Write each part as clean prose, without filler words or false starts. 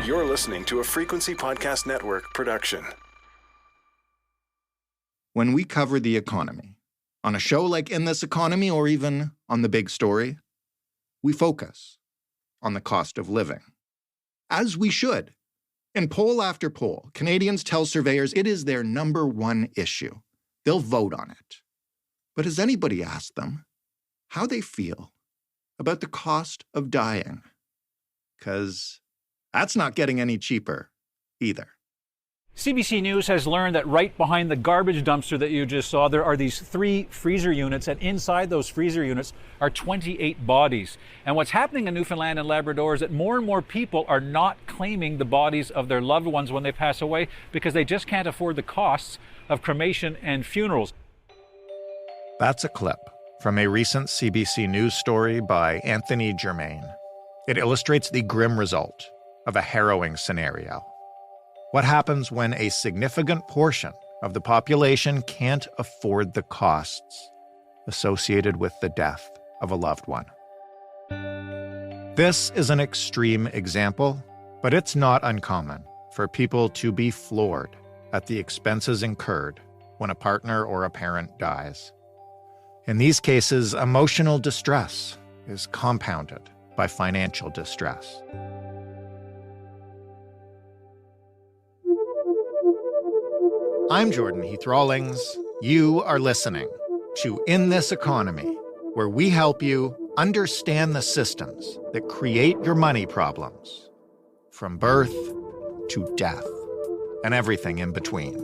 You're listening to a Frequency Podcast Network production. When we cover the economy, on a show like In This Economy or even on The Big Story, we focus on the cost of living. As we should. In poll after poll, Canadians tell surveyors it is their number one issue. They'll vote on it. But has anybody asked them how they feel about the cost of dying? Because that's not getting any cheaper either. CBC News has learned that right behind the garbage dumpster that you just saw, there are these 3 freezer units, and inside those freezer units are 28 bodies. And what's happening in Newfoundland and Labrador is that more and more people are not claiming the bodies of their loved ones when they pass away because they just can't afford the costs of cremation and funerals. That's a clip from a recent CBC News story by Anthony Germain. It illustrates the grim result of a harrowing scenario. What happens when a significant portion of the population can't afford the costs associated with the death of a loved one? This is an extreme example, but it's not uncommon for people to be floored at the expenses incurred when a partner or a parent dies. In these cases, emotional distress is compounded by financial distress. I'm Jordan Heath Rawlings. You are listening to In This Economy, where we help you understand the systems that create your money problems, from birth to death, and everything in between.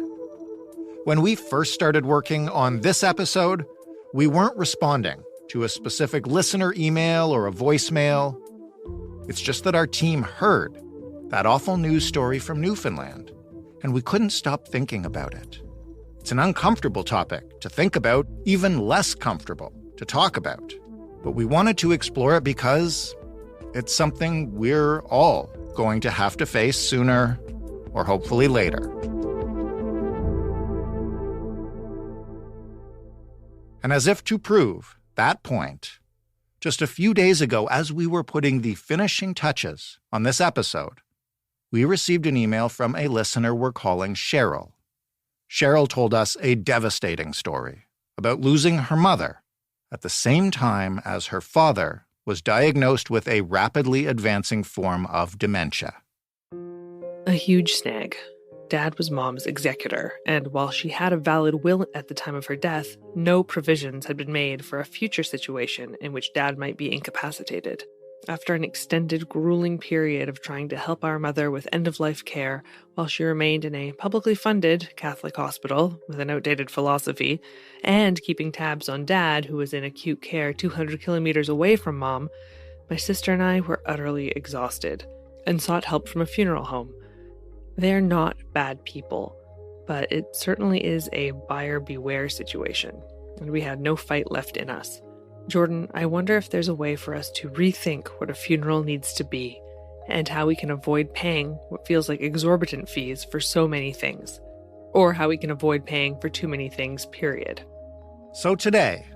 When we first started working on this episode, we weren't responding to a specific listener email or a voicemail. It's just that our team heard that awful news story from Newfoundland, and we couldn't stop thinking about it. It's an uncomfortable topic to think about, even less comfortable to talk about. But we wanted to explore it because it's something we're all going to have to face sooner or hopefully later. And as if to prove that point, just a few days ago, as we were putting the finishing touches on this episode, we received an email from a listener we're calling Cheryl. Cheryl told us a devastating story about losing her mother at the same time as her father was diagnosed with a rapidly advancing form of dementia. A huge snag. Dad was Mom's executor, and while she had a valid will at the time of her death, no provisions had been made for a future situation in which Dad might be incapacitated. After an extended, grueling period of trying to help our mother with end-of-life care while she remained in a publicly funded Catholic hospital with an outdated philosophy, and keeping tabs on Dad, who was in acute care 200 kilometers away from Mom, my sister and I were utterly exhausted and sought help from a funeral home. They're not bad people, but it certainly is a buyer beware situation, and we had no fight left in us. Jordan, I wonder if there's a way for us to rethink what a funeral needs to be and how we can avoid paying what feels like exorbitant fees for so many things, or how we can avoid paying for too many things, period. So today,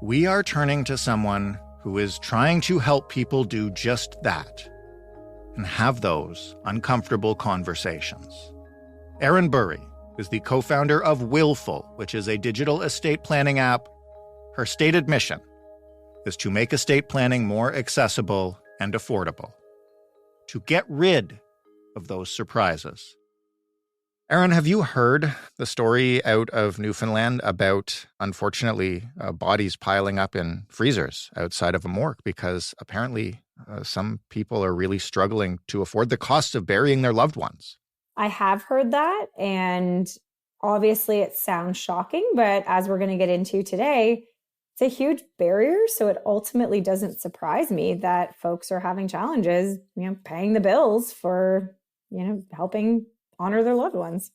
we are turning to someone who is trying to help people do just that and have those uncomfortable conversations. Erin Bury is the co-founder of Willful, which is a digital estate planning app. Her stated mission is to make estate planning more accessible and affordable, to get rid of those surprises. Erin, have you heard the story out of Newfoundland about, unfortunately, bodies piling up in freezers outside of a morgue? Because apparently some people are really struggling to afford the cost of burying their loved ones. I have heard that, and obviously it sounds shocking, but as we're going to get into today, it's a huge barrier. So it ultimately doesn't surprise me that folks are having challenges, paying the bills for, helping honor their loved ones.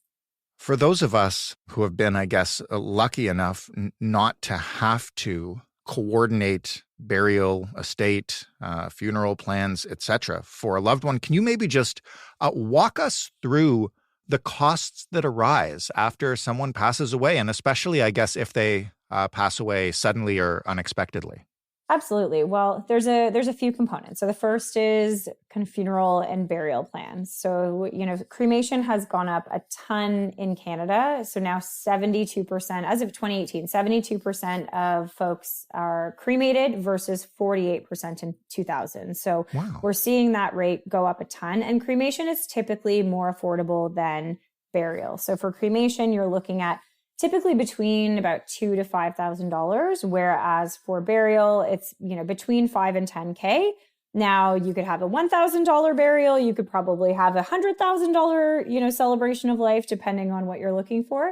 For those of us who have been, I guess, lucky enough not to have to coordinate burial, estate, funeral plans, etc. for a loved one, can you maybe just walk us through the costs that arise after someone passes away, and especially, I guess, if they pass away suddenly or unexpectedly? Absolutely. Well, there's a few components. So the first is kind of funeral and burial plans. So, cremation has gone up a ton in Canada. So now 72%, as of 2018, 72% of folks are cremated versus 48% in 2000. So Wow. we're seeing that rate go up a ton. And cremation is typically more affordable than burial. So for cremation, you're looking at typically between about $2,000 to $5,000, whereas for burial, it's between $5,000 and $10,000. Now you could have a $1,000 burial, you could probably have a $100,000 celebration of life, depending on what you're looking for.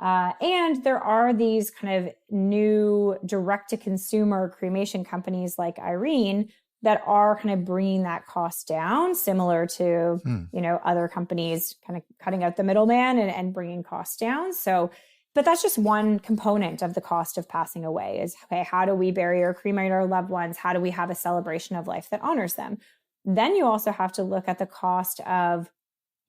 And there are these kind of new direct-to-consumer cremation companies like Erin that are kind of bringing that cost down, similar to other companies kind of cutting out the middleman and bringing costs down. So. But that's just one component of the cost of passing away is, okay, how do we bury or cremate our loved ones? How do we have a celebration of life that honors them? Then you also have to look at the cost of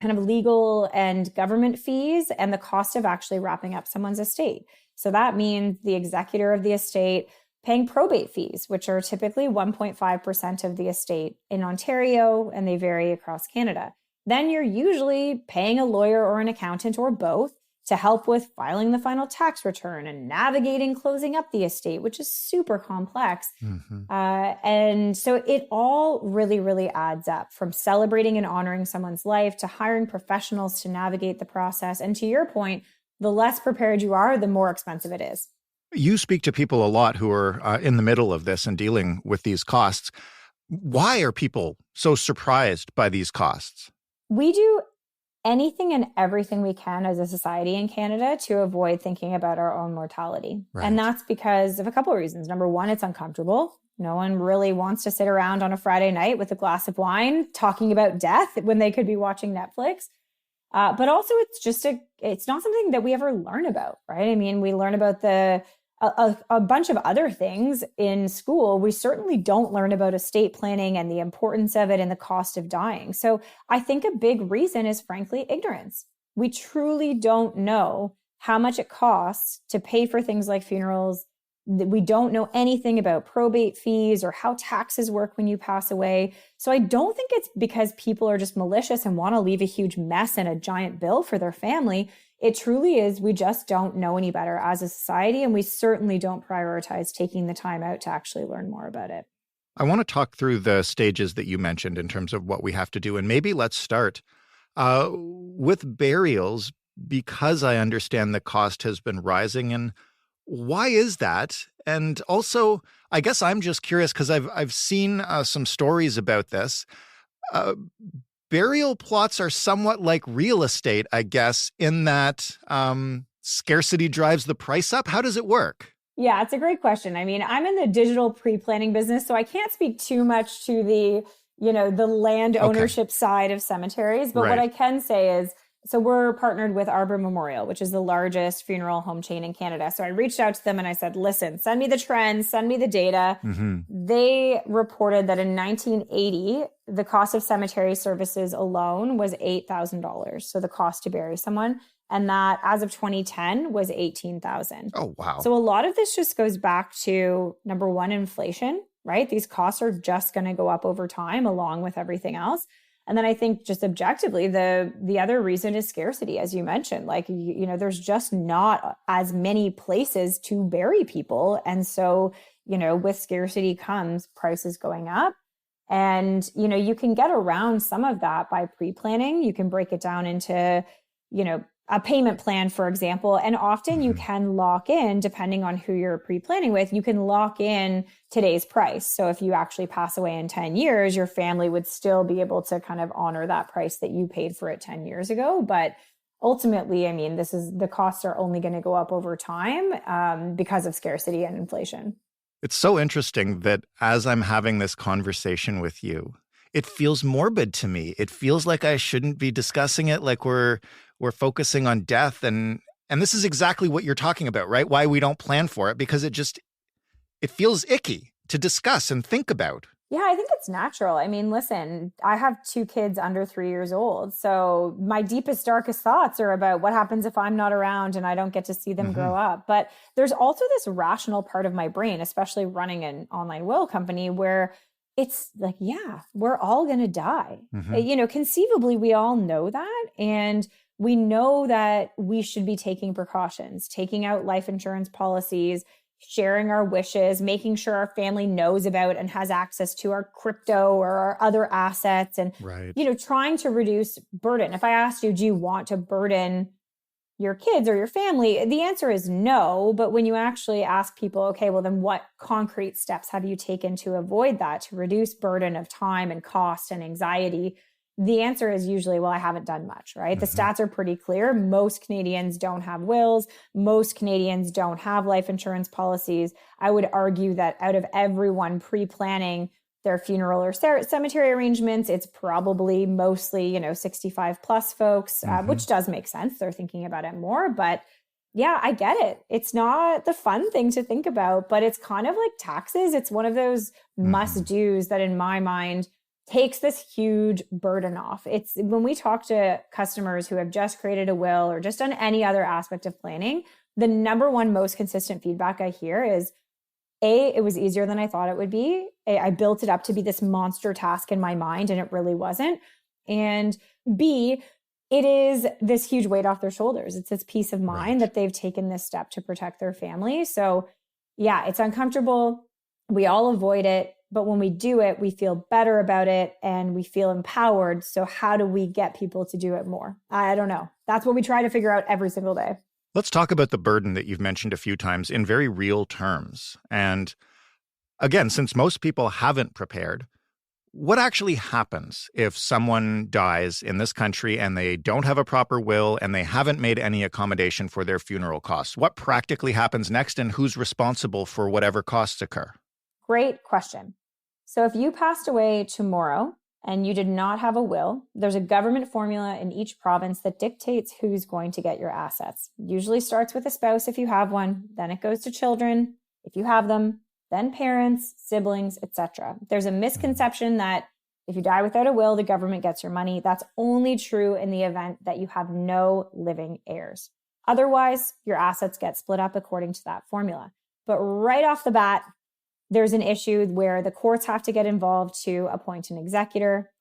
kind of legal and government fees and the cost of actually wrapping up someone's estate. So that means the executor of the estate paying probate fees, which are typically 1.5% of the estate in Ontario, and they vary across Canada. Then you're usually paying a lawyer or an accountant or both to help with filing the final tax return and navigating closing up the estate, which is super complex. And so it all really, really adds up, from celebrating and honoring someone's life to hiring professionals to navigate the process. And to your point, the less prepared you are, the more expensive it is. You speak to people a lot who are in the middle of this and dealing with these costs. Why are people so surprised by these costs? We do anything and everything we can as a society in Canada to avoid thinking about our own mortality. Right. And that's because of a couple of reasons. Number one, it's uncomfortable. No one really wants to sit around on a Friday night with a glass of wine talking about death when they could be watching Netflix. But also it's not something that we ever learn about, right? I mean, we learn about a bunch of other things in school. We certainly don't learn about estate planning and the importance of it and the cost of dying. So I think a big reason is, frankly, ignorance. We truly don't know how much it costs to pay for things like funerals. We don't know anything about probate fees or how taxes work when you pass away. So I don't think it's because people are just malicious and want to leave a huge mess and a giant bill for their family. It truly is, we just don't know any better as a society, and we certainly don't prioritize taking the time out to actually learn more about it. I want to talk through the stages that you mentioned in terms of what we have to do. And maybe let's start with burials, because I understand the cost has been rising. And why is that? And also, I guess I'm just curious because I've seen some stories about this. Burial plots are somewhat like real estate, I guess, in that scarcity drives the price up. How does it work? Yeah, it's a great question. I mean, I'm in the digital pre-planning business, so I can't speak too much to the land ownership side of cemeteries. But what I can say is, so we're partnered with Arbor Memorial, which is the largest funeral home chain in Canada. So I reached out to them and I said, listen, send me the trends, send me the data. They reported that in 1980, the cost of cemetery services alone was $8,000. So the cost to bury someone. And that as of 2010 was $18,000. Oh, wow. So a lot of this just goes back to, number one, inflation, right? These costs are just going to go up over time along with everything else. And then I think just objectively, the other reason is scarcity, as you mentioned. Like, there's just not as many places to bury people. And so, with scarcity comes prices going up. And, you can get around some of that by pre-planning. You can break it down into, a payment plan, for example. And often you can lock in, depending on who you're pre-planning with, you can lock in today's price. So if you actually pass away in 10 years, your family would still be able to kind of honor that price that you paid for it 10 years ago. But ultimately, I mean, the costs are only going to go up over time because of scarcity and inflation. It's so interesting that as I'm having this conversation with you, it feels morbid to me. It feels like I shouldn't be discussing it, like we're focusing on death. And this is exactly what you're talking about, right? Why we don't plan for it, because it feels icky to discuss and think about. Yeah, I think it's natural. I mean, listen, I have 2 kids under 3 years old. So my deepest, darkest thoughts are about what happens if I'm not around and I don't get to see them grow up. But there's also this rational part of my brain, especially running an online will company, where it's like, yeah, we're all going to die. Conceivably, we all know that. And we know that we should be taking precautions, taking out life insurance policies, sharing our wishes, making sure our family knows about and has access to our crypto or our other assets, and, trying to reduce burden. If I asked you, do you want to burden your kids or your family? The answer is no. But when you actually ask people, okay, well, then what concrete steps have you taken to avoid that, to reduce burden of time and cost and anxiety? The answer is usually, well, I haven't done much, right? The stats are pretty clear. Most Canadians don't have wills. Most Canadians don't have life insurance policies. I would argue that out of everyone pre-planning their funeral or cemetery arrangements, it's probably mostly, 65 plus folks, which does make sense. They're thinking about it more. But yeah, I get it. It's not the fun thing to think about, but it's kind of like taxes. It's one of those must-dos that in my mind takes this huge burden off. It's when we talk to customers who have just created a will or just done any other aspect of planning, the number one most consistent feedback I hear is, A, it was easier than I thought it would be. I built it up to be this monster task in my mind and it really wasn't. And B, it is this huge weight off their shoulders. It's this peace of mind that they've taken this step to protect their family. So yeah, it's uncomfortable. We all avoid it. But when we do it, we feel better about it and we feel empowered. So how do we get people to do it more? I don't know. That's what we try to figure out every single day. Let's talk about the burden that you've mentioned a few times in very real terms. And again, since most people haven't prepared, what actually happens if someone dies in this country and they don't have a proper will and they haven't made any accommodation for their funeral costs? What practically happens next and who's responsible for whatever costs occur? Great question. So if you passed away tomorrow and you did not have a will, there's a government formula in each province that dictates who's going to get your assets. It usually starts with a spouse if you have one, then it goes to children if you have them, then parents, siblings, etc. There's a misconception that if you die without a will, the government gets your money. That's only true in the event that you have no living heirs. Otherwise, your assets get split up according to that formula. But right off the bat, there's an issue where the courts have to get involved to appoint an executor.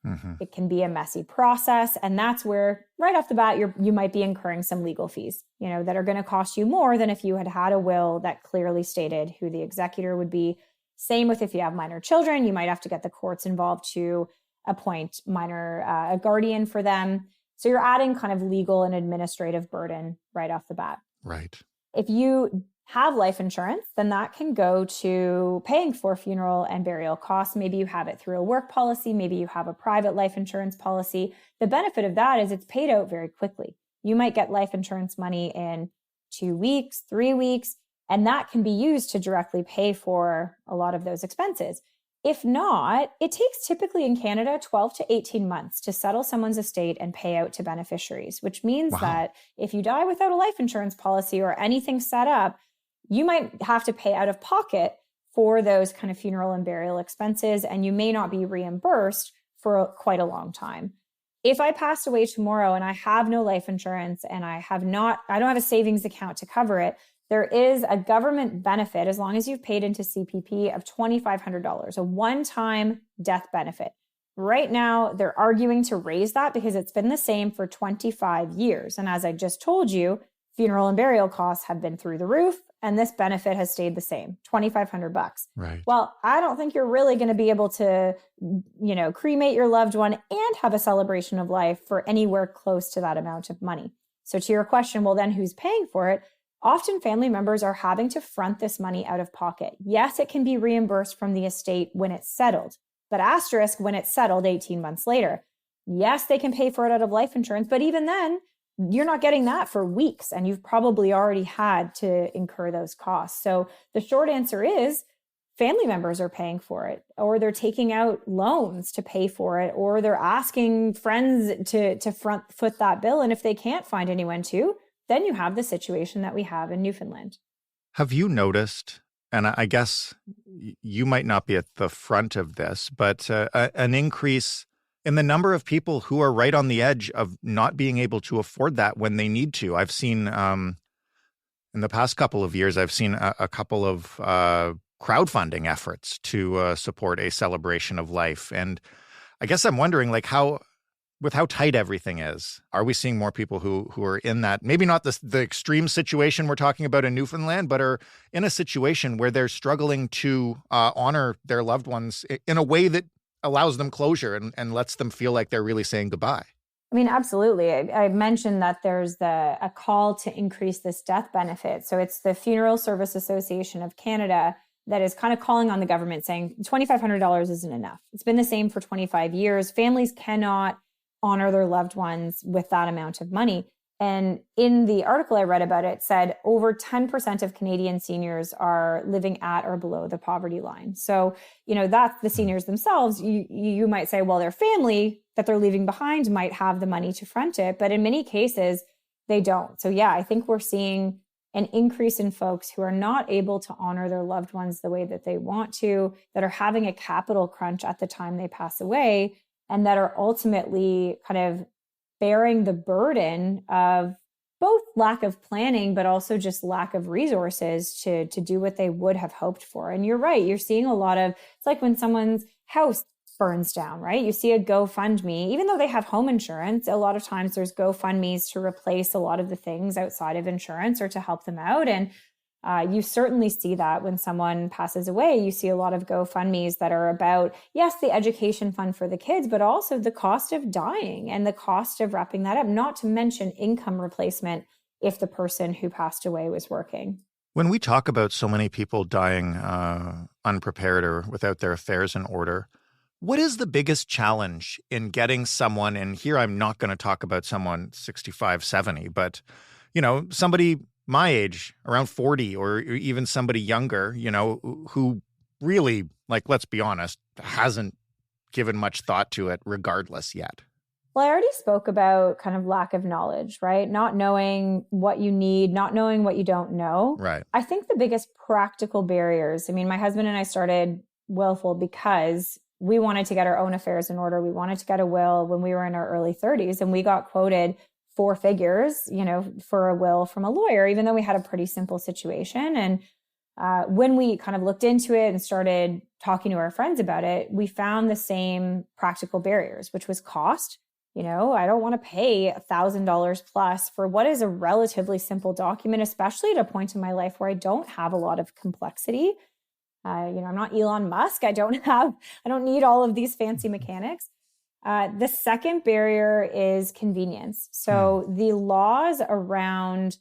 It can be a messy process. And that's where right off the bat, you might be incurring some legal fees, that are going to cost you more than if you had had a will that clearly stated who the executor would be. Same with if you have minor children, you might have to get the courts involved to appoint a guardian for them. So you're adding kind of legal and administrative burden right off the bat. Right. If you have life insurance, then that can go to paying for funeral and burial costs. Maybe you have it through a work policy. Maybe you have a private life insurance policy. The benefit of that is it's paid out very quickly. You might get life insurance money in 2 weeks, 3 weeks, and that can be used to directly pay for a lot of those expenses. If not, it takes typically in Canada 12 to 18 months to settle someone's estate and pay out to beneficiaries, which means that if you die without a life insurance policy or anything set up, you might have to pay out of pocket for those kind of funeral and burial expenses, and you may not be reimbursed for quite a long time. If I passed away tomorrow and I have no life insurance and I don't have a savings account to cover it, there is a government benefit as long as you've paid into CPP of $2,500, a one-time death benefit. Right now, they're arguing to raise that because it's been the same for 25 years. And as I just told you, funeral and burial costs have been through the roof, and this benefit has stayed the same, $2,500. Right. Well, I don't think you're really going to be able to, cremate your loved one and have a celebration of life for anywhere close to that amount of money. So to your question, well, then who's paying for it? Often family members are having to front this money out of pocket. Yes, it can be reimbursed from the estate when it's settled, but asterisk when it's settled 18 months later. Yes, they can pay for it out of life insurance, but even then, you're not getting that for weeks, and you've probably already had to incur those costs. So the short answer is family members are paying for it, or they're taking out loans to pay for it, or they're asking friends to front foot that bill. And if they can't find anyone to, then you have the situation that we have in Newfoundland. Have you noticed and I guess you might not be at the front of this, but an increase in the number of people who are right on the edge of not being able to afford that when they need to. I've seen in the past couple of years, I've seen a couple of crowdfunding efforts to support a celebration of life. And I guess I'm wondering, like, with how tight everything is, are we seeing more people who are in that, maybe not the extreme situation we're talking about in Newfoundland, but are in a situation where they're struggling to honor their loved ones in a way that allows them closure and lets them feel like they're really saying goodbye? I mean, absolutely. I mentioned that there's a call to increase this death benefit. So it's the Funeral Service Association of Canada that is kind of calling on the government saying $2,500 isn't enough. It's been the same for 25 years. Families cannot honor their loved ones with that amount of money. And in the article I read about it, it said over 10% of Canadian seniors are living at or below the poverty line. So, that's the seniors themselves. You might say, well, their family that they're leaving behind might have the money to front it, but in many cases, they don't. So yeah, I think we're seeing an increase in folks who are not able to honor their loved ones the way that they want to, that are having a capital crunch at the time they pass away, and that are ultimately kind of bearing the burden of both lack of planning, but also just lack of resources to do what they would have hoped for. And you're right, you're seeing a lot of, it's like when someone's house burns down, right? You see a GoFundMe, even though they have home insurance, a lot of times there's GoFundMes to replace a lot of the things outside of insurance or to help them out. And you certainly see that when someone passes away. You see a lot of GoFundMes that are about, yes, the education fund for the kids, but also the cost of dying and the cost of wrapping that up, not to mention income replacement if the person who passed away was working. When we talk about so many people dying unprepared or without their affairs in order, what is the biggest challenge in getting someone, and here I'm not going to talk about someone 65, 70, but, somebody my age, around 40, or even somebody younger, who really, like, let's be honest, hasn't given much thought to it regardless yet? Well, I already spoke about kind of lack of knowledge, right? Not knowing what you need, not knowing what you don't know. Right. I think the biggest practical barriers, I mean, my husband and I started Willful because we wanted to get our own affairs in order. We wanted to get a will when we were in our early 30s, and we got quoted 4 figures, for a will from a lawyer, even though we had a pretty simple situation. And when we kind of looked into it and started talking to our friends about it, we found the same practical barriers, which was cost. I don't want to pay $1,000 plus for what is a relatively simple document, especially at a point in my life where I don't have a lot of complexity. I'm not Elon Musk. I don't need all of these fancy mechanics. The second barrier is convenience. So the laws around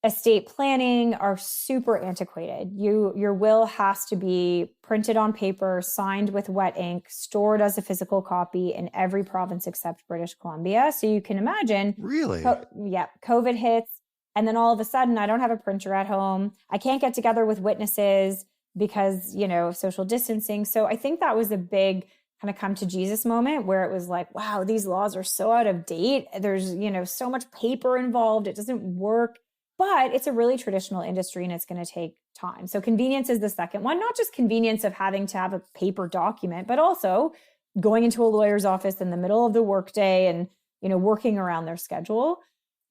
estate planning are super antiquated. Your will has to be printed on paper, signed with wet ink, stored as a physical copy in every province except British Columbia. So you can imagine. Really? COVID hits. And then all of a sudden, I don't have a printer at home. I can't get together with witnesses because, social distancing. So I think that was a big kind of come to Jesus moment where it was like, wow, these laws are so out of date. There's, so much paper involved. It doesn't work, but it's a really traditional industry and it's going to take time. So convenience is the second one, not just convenience of having to have a paper document, but also going into a lawyer's office in the middle of the workday and, working around their schedule.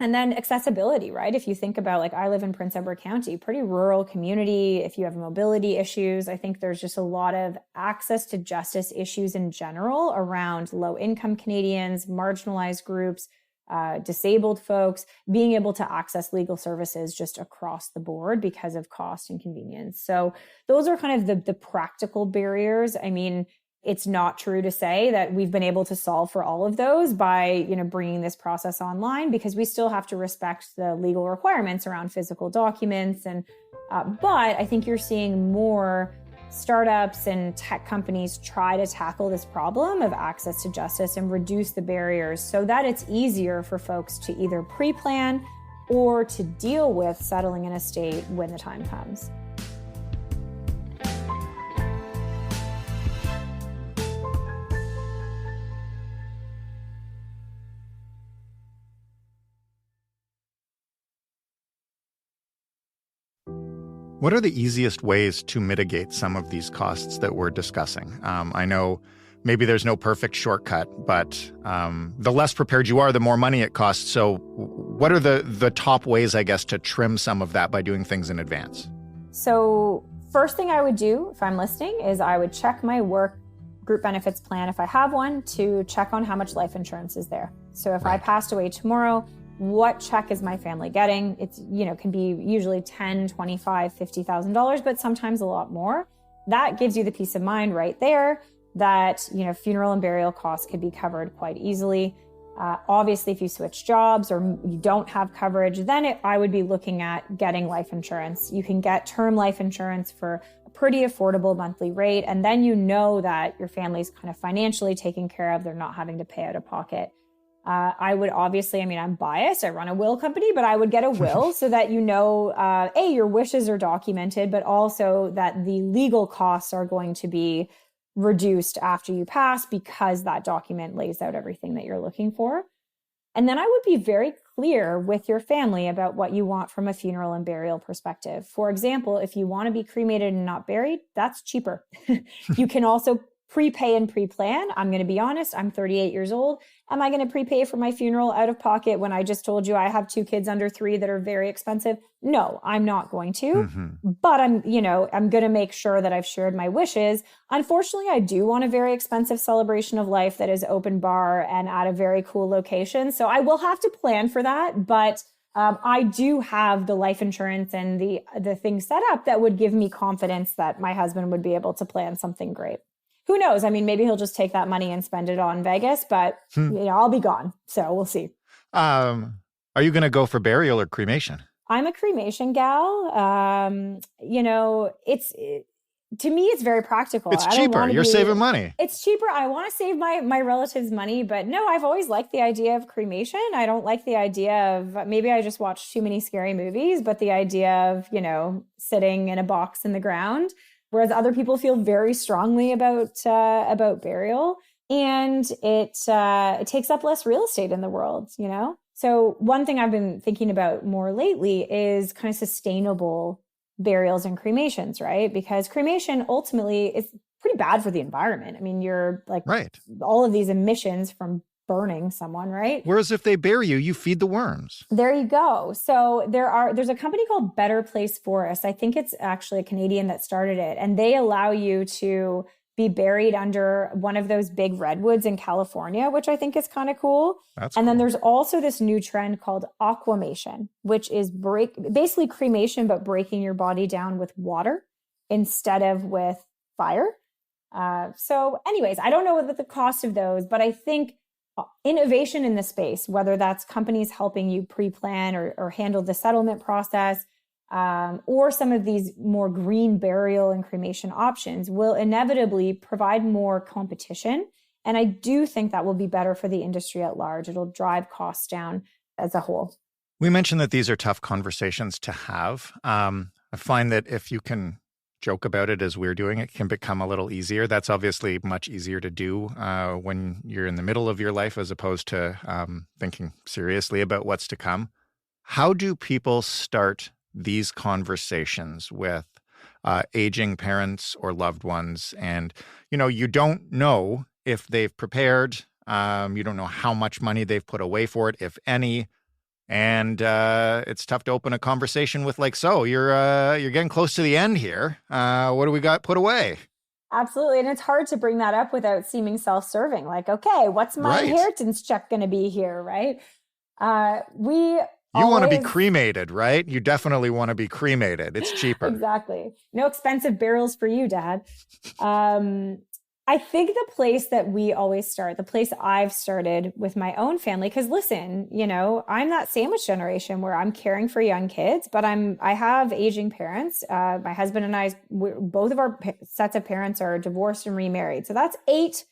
And then accessibility, right? If you think about, like, I live in Prince Edward County, pretty rural community. If you have mobility issues, I think there's just a lot of access to justice issues in general around low income Canadians, marginalized groups, disabled folks, being able to access legal services just across the board because of cost and convenience. So those are kind of the practical barriers. I mean, it's not true to say that we've been able to solve for all of those by, bringing this process online, because we still have to respect the legal requirements around physical documents. And, but I think you're seeing more startups and tech companies try to tackle this problem of access to justice and reduce the barriers so that it's easier for folks to either pre-plan or to deal with settling an estate when the time comes. What are the easiest ways to mitigate some of these costs that we're discussing? I know maybe there's no perfect shortcut, but the less prepared you are, the more money it costs. So what are the top ways, I guess, to trim some of that by doing things in advance? So first thing I would do if I'm listening is I would check my work group benefits plan, if I have one, to check on how much life insurance is there. So if I passed away tomorrow, what check is my family getting? It's, can be usually $10,000, $25,000, $50,000, but sometimes a lot more. That gives you the peace of mind right there that, funeral and burial costs could be covered quite easily. Obviously, if you switch jobs or you don't have coverage, then I would be looking at getting life insurance. You can get term life insurance for a pretty affordable monthly rate. And then you know that your family's kind of financially taken care of. They're not having to pay out of pocket. I would obviously, I'm biased. I run a will company, but I would get a will so that your wishes are documented, but also that the legal costs are going to be reduced after you pass because that document lays out everything that you're looking for. And then I would be very clear with your family about what you want from a funeral and burial perspective. For example, if you want to be cremated and not buried, that's cheaper. You can also prepay and pre-plan. I'm going to be honest, I'm 38 years old. Am I going to prepay for my funeral out of pocket when I just told you I have 2 kids under 3 that are very expensive? No, I'm not going to. But I'm going to make sure that I've shared my wishes. Unfortunately, I do want a very expensive celebration of life that is open bar and at a very cool location. So I will have to plan for that. But I do have the life insurance and the things set up that would give me confidence that my husband would be able to plan something great. Who knows? Maybe he'll just take that money and spend it on Vegas, but I'll be gone. So we'll see. Are you going to go for burial or cremation? I'm a cremation gal. To me, it's very practical. It's cheaper. You're saving money. It's cheaper. I want to save my relatives money, but no, I've always liked the idea of cremation. I don't like the idea of, maybe I just watched too many scary movies, but the idea of, sitting in a box in the ground. Whereas other people feel very strongly about burial, and it takes up less real estate in the world, So one thing I've been thinking about more lately is kind of sustainable burials and cremations, right? Because cremation ultimately is pretty bad for the environment. You're all of these emissions from burning someone, right? Whereas if they bury you, you feed the worms. There you go. So there's a company called Better Place Forests. I think it's actually a Canadian that started it. And they allow you to be buried under one of those big redwoods in California, which I think is kind of cool. Then there's also this new trend called aquamation, which is basically cremation, but breaking your body down with water instead of with fire. So anyways, I don't know what the cost of those, but I think innovation in the space, whether that's companies helping you pre-plan or handle the settlement process, or some of these more green burial and cremation options, will inevitably provide more competition. And I do think that will be better for the industry at large. It'll drive costs down as a whole. We mentioned that these are tough conversations to have. I find that if you can joke about it as we're doing, it can become a little easier. That's obviously much easier to do when you're in the middle of your life as opposed to thinking seriously about what's to come. How do people start these conversations with aging parents or loved ones? And, you don't know if they've prepared. You don't know how much money they've put away for it, if any. And it's tough to open a conversation with you're getting close to the end here. What do we got put away? Absolutely. And it's hard to bring that up without seeming self-serving. Okay, what's my inheritance check going to be here, right? You want to be cremated, right? You definitely want to be cremated. It's cheaper. Exactly. No expensive burials for you, Dad. I think the place that we always start, the place I've started with my own family, because listen, I'm that sandwich generation where I'm caring for young kids, but I have aging parents. My husband and I, both of our sets of parents are divorced and remarried. So that's 8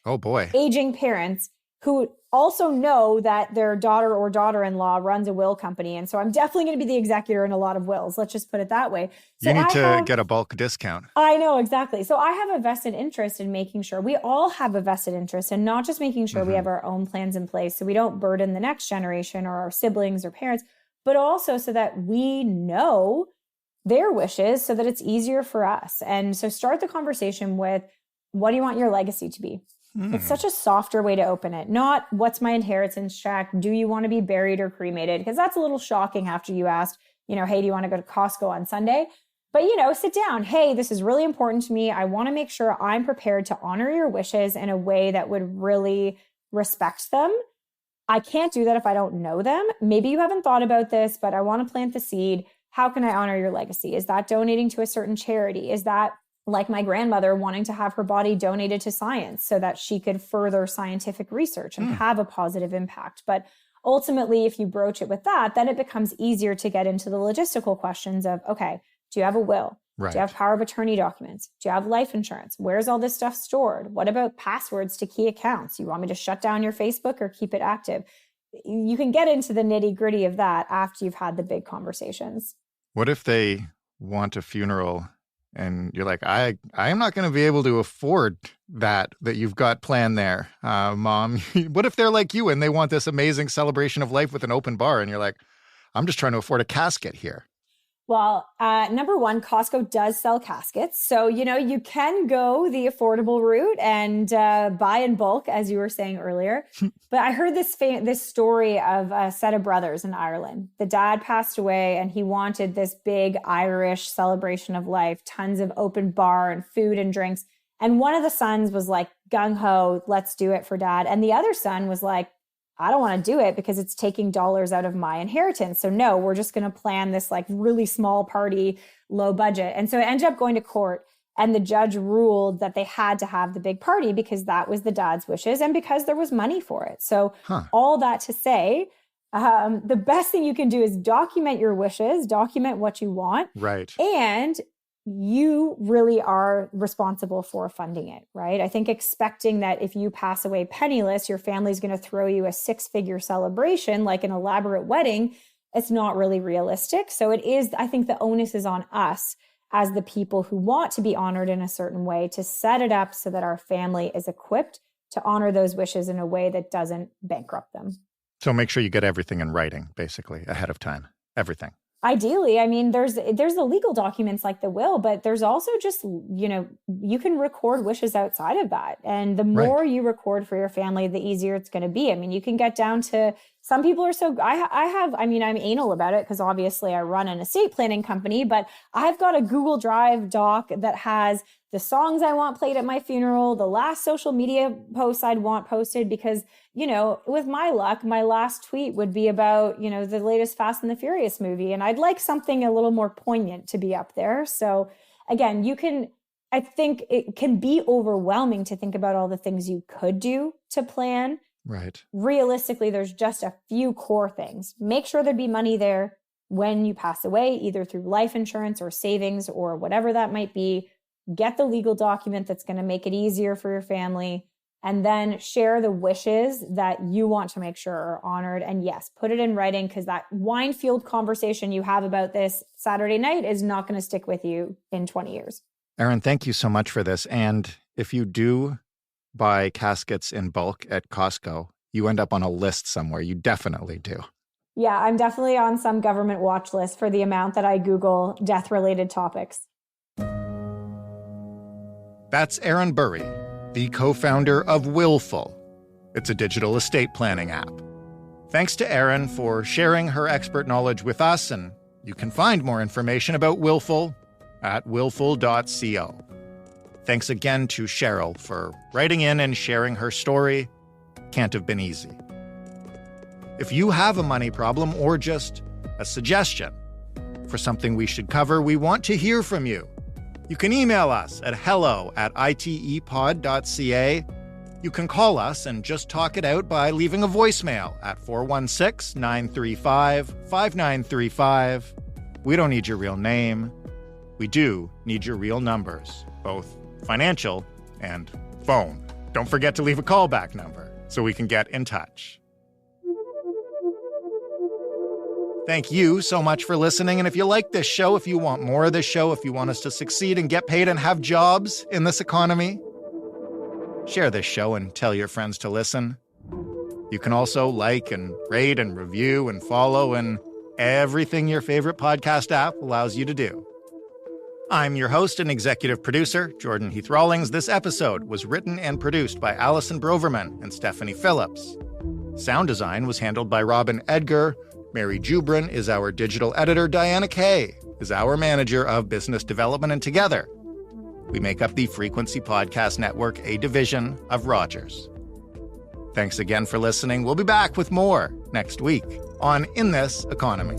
aging parents who also know that their daughter or daughter-in-law runs a will company. And so I'm definitely going to be the executor in a lot of wills. Let's just put it that way. So you need to get a bulk discount. I know, exactly. So I have a vested interest in making sure we all have a vested interest in not just making sure we have our own plans in place so we don't burden the next generation or our siblings or parents, but also so that we know their wishes so that it's easier for us. And so start the conversation with, what do you want your legacy to be? It's such a softer way to open it. Not, what's my inheritance check? Do you want to be buried or cremated? Because that's a little shocking after you asked, hey, do you want to go to Costco on Sunday? But, sit down. Hey, this is really important to me. I want to make sure I'm prepared to honor your wishes in a way that would really respect them. I can't do that if I don't know them. Maybe you haven't thought about this, but I want to plant the seed. How can I honor your legacy? Is that donating to a certain charity? Is that, like my grandmother, wanting to have her body donated to science so that she could further scientific research and have a positive impact? But ultimately, if you broach it with that, then it becomes easier to get into the logistical questions of, okay, do you have a will? Right. Do you have power of attorney documents? Do you have life insurance? Where's all this stuff stored? What about passwords to key accounts? You want me to shut down your Facebook or keep it active? You can get into the nitty gritty of that after you've had the big conversations. What if they want a funeral and you're like, I am not going to be able to afford that you've got planned there, Mom? What if they're like you and they want this amazing celebration of life with an open bar and you're like, I'm just trying to afford a casket here? Well, number one, Costco does sell caskets. So, you can go the affordable route and buy in bulk, as you were saying earlier. But I heard this story of a set of brothers in Ireland. The dad passed away and he wanted this big Irish celebration of life, tons of open bar and food and drinks. And one of the sons was like, gung-ho, let's do it for dad. And the other son was like, I don't want to do it because it's taking dollars out of my inheritance. So no, we're just going to plan this like really small party, low budget. And so it ended up going to court and the judge ruled that they had to have the big party because that was the dad's wishes and because there was money for it. So all that to say, the best thing you can do is document your wishes, document what you want. Right. And you really are responsible for funding it, right? I think expecting that if you pass away penniless, your family's going to throw you a 6-figure celebration, like an elaborate wedding, it's not really realistic. So it is, I think the onus is on us as the people who want to be honored in a certain way to set it up so that our family is equipped to honor those wishes in a way that doesn't bankrupt them. So make sure you get everything in writing, basically, ahead of time. Everything. Ideally, I mean, there's the legal documents like the will, but there's also just, you can record wishes outside of that. And the more you record for your family, the easier it's going to be. I mean, you can get down to, some people are so, I'm anal about it because obviously I run an estate planning company, but I've got a Google Drive doc that has the songs I want played at my funeral, the last social media posts I'd want posted, because, with my luck, my last tweet would be about, the latest Fast and the Furious movie. And I'd like something a little more poignant to be up there. So again, I think it can be overwhelming to think about all the things you could do to plan. Right. Realistically, there's just a few core things. Make sure there'd be money there when you pass away, either through life insurance or savings or whatever that might be. Get the legal document that's going to make it easier for your family, and then share the wishes that you want to make sure are honored. And yes, put it in writing, because that wine-fueled conversation you have about this Saturday night is not going to stick with you in 20 years. Erin, thank you so much for this. And if you do buy caskets in bulk at Costco, you end up on a list somewhere. You definitely do. Yeah, I'm definitely on some government watch list for the amount that I Google death-related topics. That's Erin Bury, the co-founder of Willful. It's a digital estate planning app. Thanks to Erin for sharing her expert knowledge with us, and you can find more information about Willful at willful.co. Thanks again to Cheryl for writing in and sharing her story. Can't have been easy. If you have a money problem or just a suggestion for something we should cover, we want to hear from you. You can email us at hello@itepod.ca. You can call us and just talk it out by leaving a voicemail at 416-935-5935. We don't need your real name. We do need your real numbers, both financial and phone. Don't forget to leave a callback number so we can get in touch. Thank you so much for listening. And if you like this show, if you want more of this show, if you want us to succeed and get paid and have jobs in this economy, share this show and tell your friends to listen. You can also like and rate and review and follow and everything your favorite podcast app allows you to do. I'm your host and executive producer, Jordan Heath Rawlings. This episode was written and produced by Allison Broverman and Stephanie Phillips. Sound design was handled by Robin Edgar. Mary Jubrin is our digital editor. Diana Kay is our manager of business development. And together, we make up the Frequency Podcast Network, a division of Rogers. Thanks again for listening. We'll be back with more next week on In This Economy.